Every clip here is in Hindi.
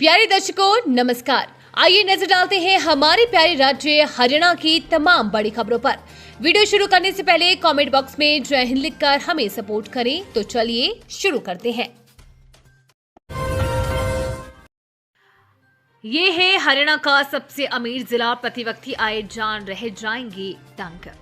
प्यारे दर्शकों नमस्कार। आइए नजर डालते हैं हमारे प्यारे राज्य हरियाणा की तमाम बड़ी खबरों पर। वीडियो शुरू करने से पहले कमेंट बॉक्स में जय हिंद लिखकर हमें सपोर्ट करें। तो चलिए शुरू करते हैं। ये है हरियाणा का सबसे अमीर जिला, प्रति व्यक्ति आय जान रह जाएंगे दंग।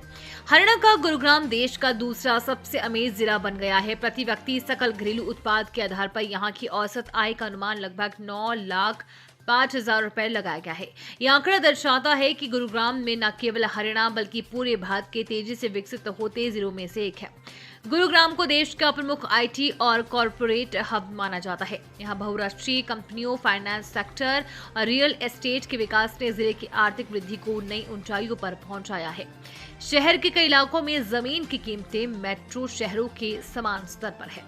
हरियाणा का गुरुग्राम देश का दूसरा सबसे अमीर जिला बन गया है। प्रति व्यक्ति सकल घरेलू उत्पाद के आधार पर यहाँ की औसत आय का अनुमान लगभग 9,05,000 रुपए लगाया गया है। यह आंकड़ा दर्शाता है कि गुरुग्राम में न केवल हरियाणा बल्कि पूरे भारत के तेजी से विकसित होते जिलों में से एक है। गुरुग्राम को देश का प्रमुख आईटी और कॉरपोरेट हब माना जाता है। यहाँ बहुराष्ट्रीय कंपनियों, फाइनेंस सेक्टर और रियल एस्टेट के विकास ने जिले की आर्थिक वृद्धि को नई ऊंचाइयों पर पहुंचाया है। शहर के कई इलाकों में जमीन की कीमतें मेट्रो शहरों के समान स्तर पर है।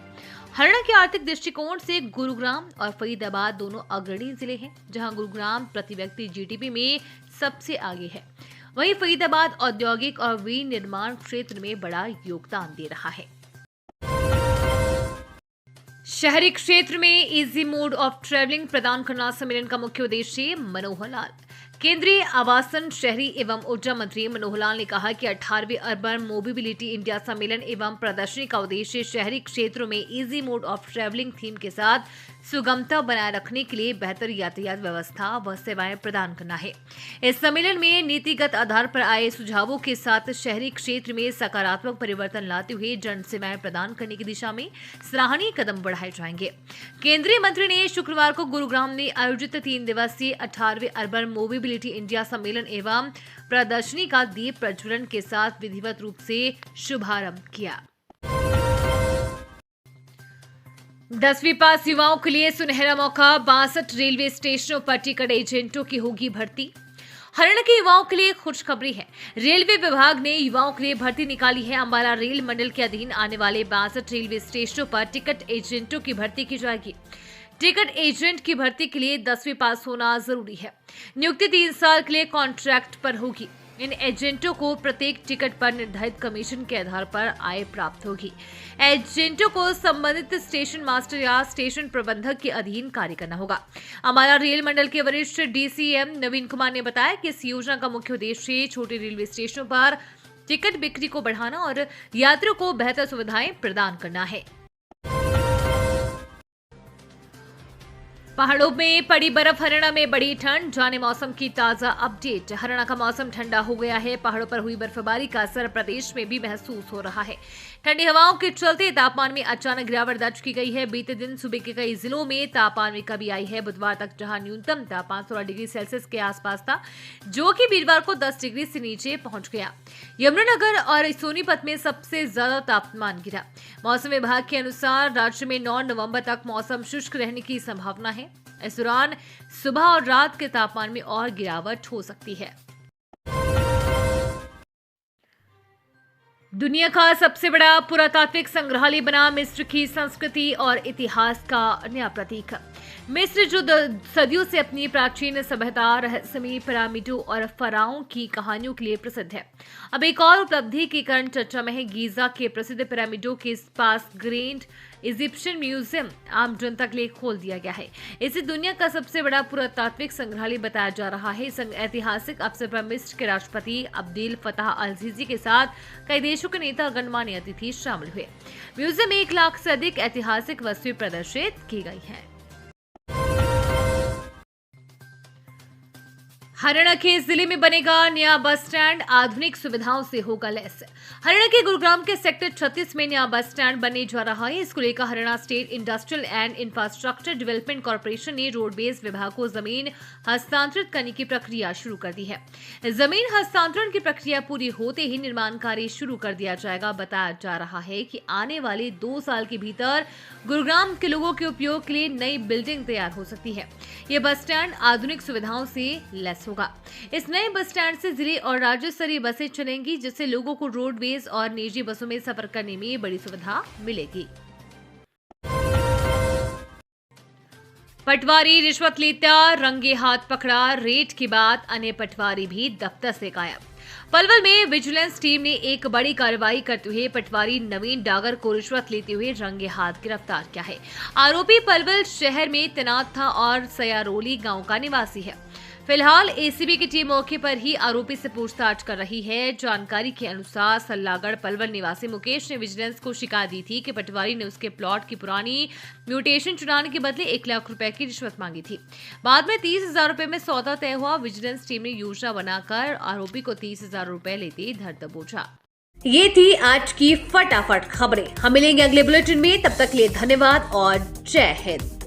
हरियाणा के आर्थिक दृष्टिकोण से गुरुग्राम और फरीदाबाद दोनों अग्रणी जिले हैं, जहां गुरुग्राम प्रति व्यक्ति जीडीपी में सबसे आगे है। वहीं फरीदाबाद औद्योगिक और विनिर्माण क्षेत्र में बड़ा योगदान दे रहा है। शहरी क्षेत्र में इजी मोड ऑफ ट्रैवलिंग प्रदान करना सम्मेलन का मुख्य उद्देश्य। मनोहर लाल। केंद्रीय आवासन, शहरी एवं ऊर्जा मंत्री मनोहर लाल ने कहा कि 18वें अर्बन मोबिलिटी इंडिया सम्मेलन एवं प्रदर्शनी का उद्देश्य शहरी क्षेत्रों में easy mode of travelling theme के साथ सुगमता बनाए रखने के लिए बेहतर यातायात व्यवस्था व सेवाएं प्रदान करना है। इस सम्मेलन में नीतिगत आधार पर आए सुझावों के साथ शहरी क्षेत्र में सकारात्मक परिवर्तन लाते हुए जन सेवाएं प्रदान करने की दिशा में सराहनीय कदम बढ़ाए जाएंगे। केंद्रीय मंत्री ने शुक्रवार को गुरुग्राम में आयोजित 3 दिवसीय 18वें अर्बन मोबिलिटी इंडिया सम्मेलन एवं प्रदर्शनी का दीप प्रज्वलन के साथ विधिवत रूप से शुभारंभ किया। 10वीं पास युवाओं के लिए सुनहरा मौका। 62 रेलवे स्टेशनों पर टिकट एजेंटों की होगी भर्ती। हरियाणा के युवाओं के लिए खुशखबरी है। रेलवे विभाग ने युवाओं के लिए भर्ती निकाली है। अंबाला रेल मंडल के अधीन आने वाले 62 रेलवे स्टेशनों पर टिकट एजेंटों की भर्ती की जाएगी। टिकट एजेंट की भर्ती के लिए 10वीं पास होना जरूरी है। नियुक्ति 3 साल के लिए कॉन्ट्रैक्ट पर होगी। इन एजेंटों को प्रत्येक टिकट पर निर्धारित कमीशन के आधार पर आय प्राप्त होगी। एजेंटों को संबंधित स्टेशन मास्टर या स्टेशन प्रबंधक के अधीन कार्य करना होगा। हमारा रेल मंडल के वरिष्ठ डीसीएम नवीन कुमार ने बताया कि इस योजना का मुख्य उद्देश्य छोटे रेलवे स्टेशनों पर टिकट बिक्री को बढ़ाना और यात्रियों को बेहतर सुविधाएं प्रदान करना है। पहाड़ों में पड़ी बर्फ, हरियाणा में बड़ी ठंड। जाने मौसम की ताजा अपडेट। हरियाणा का मौसम ठंडा हो गया है। पहाड़ों पर हुई बर्फबारी का असर प्रदेश में भी महसूस हो रहा है। ठंडी हवाओं के चलते तापमान में अचानक गिरावट दर्ज की गई है। बीते दिन सुबह के कई जिलों में तापमान में कमी आई है। बुधवार तक जहां न्यूनतम तापमान 16 डिग्री सेल्सियस के आसपास था, जो कि वीरवार को 10 डिग्री से नीचे पहुंच गया। यमुनानगर और सोनीपत में सबसे ज्यादा तापमान गिरा। मौसम विभाग के अनुसार राज्य में 9 नवंबर तक मौसम शुष्क रहने की संभावना है। इस दौरान सुबह और रात के तापमान में और गिरावट हो सकती है। दुनिया का सबसे बड़ा पुरातात्विक संग्रहालय बना मिस्र की संस्कृति और इतिहास का नया प्रतीक। मिस्र जो सदियों से अपनी प्राचीन सभ्यता, रहस्यमयी पिरामिडों और फराओं की कहानियों के लिए प्रसिद्ध है, अब एक और उपलब्धि के कारण चर्चा में है। गीजा के प्रसिद्ध पिरामिडों के पास ग्रेट इजिप्शियन म्यूजियम आम जनता के लिए खोल दिया गया है। इसे दुनिया का सबसे बड़ा पुरातात्विक संग्रहालय बताया जा रहा है। इस ऐतिहासिक अवसर पर मिस्र के राष्ट्रपति अब्देल फताह अल सीसी के साथ कई देशों के नेता और गणमान्य अतिथि शामिल हुए। म्यूजियम में 1 लाख से अधिक ऐतिहासिक वस्तुएं प्रदर्शित की गई हैं। हरियाणा के जिले में बनेगा नया बस स्टैंड, आधुनिक सुविधाओं से होगा लैस। हरियाणा के गुरुग्राम के सेक्टर 36 में नया बस स्टैंड बनने जा रहा है। इसको लेकर Haryana state industrial and infrastructure development corporation ने रोडवेज विभाग को जमीन हस्तांतरित करने की प्रक्रिया शुरू कर दी है। जमीन हस्तांतरण की प्रक्रिया पूरी होते ही निर्माण कार्य शुरू कर दिया जाएगा। बताया जा रहा है कि आने वाले 2 साल के भीतर गुरुग्राम के लोगों के उपयोग के लिए नई बिल्डिंग तैयार हो सकती है। यह बस स्टैंड आधुनिक सुविधाओं से लैस होगा। इस नए बस स्टैंड से जिले और राज्य स्तरीय बसें चलेंगी, जिससे लोगों को रोडवेज और निजी बसों में सफर करने में बड़ी सुविधा मिलेगी। पटवारी रिश्वत लेता रंगे हाथ पकड़ा। रेड के बाद अन्य पटवारी भी दफ्तर से गायब। पलवल में विजिलेंस टीम ने एक बड़ी कार्रवाई करते हुए पटवारी नवीन डागर को रिश्वत लेते हुए रंगे हाथ गिरफ्तार किया है। आरोपी पलवल शहर में तैनात था और सयारोली गांव का निवासी है। फिलहाल एसीबी की टीम मौके पर ही आरोपी से पूछताछ कर रही है। जानकारी के अनुसार सल्लागढ़ पलवल निवासी मुकेश ने विजिलेंस को शिकायत दी थी कि पटवारी ने उसके प्लॉट की पुरानी म्यूटेशन चुराने के बदले 1 लाख रुपए की रिश्वत मांगी थी। बाद में 30,000 रुपए में सौदा तय हुआ। विजिलेंस टीम ने योजना बनाकर आरोपी को 30,000 रुपए लेते धर दबोचा। ये थी आज की फटाफट खबरें। हम मिलेंगे अगले बुलेटिन में, तब तक के लिए धन्यवाद और जय हिंद।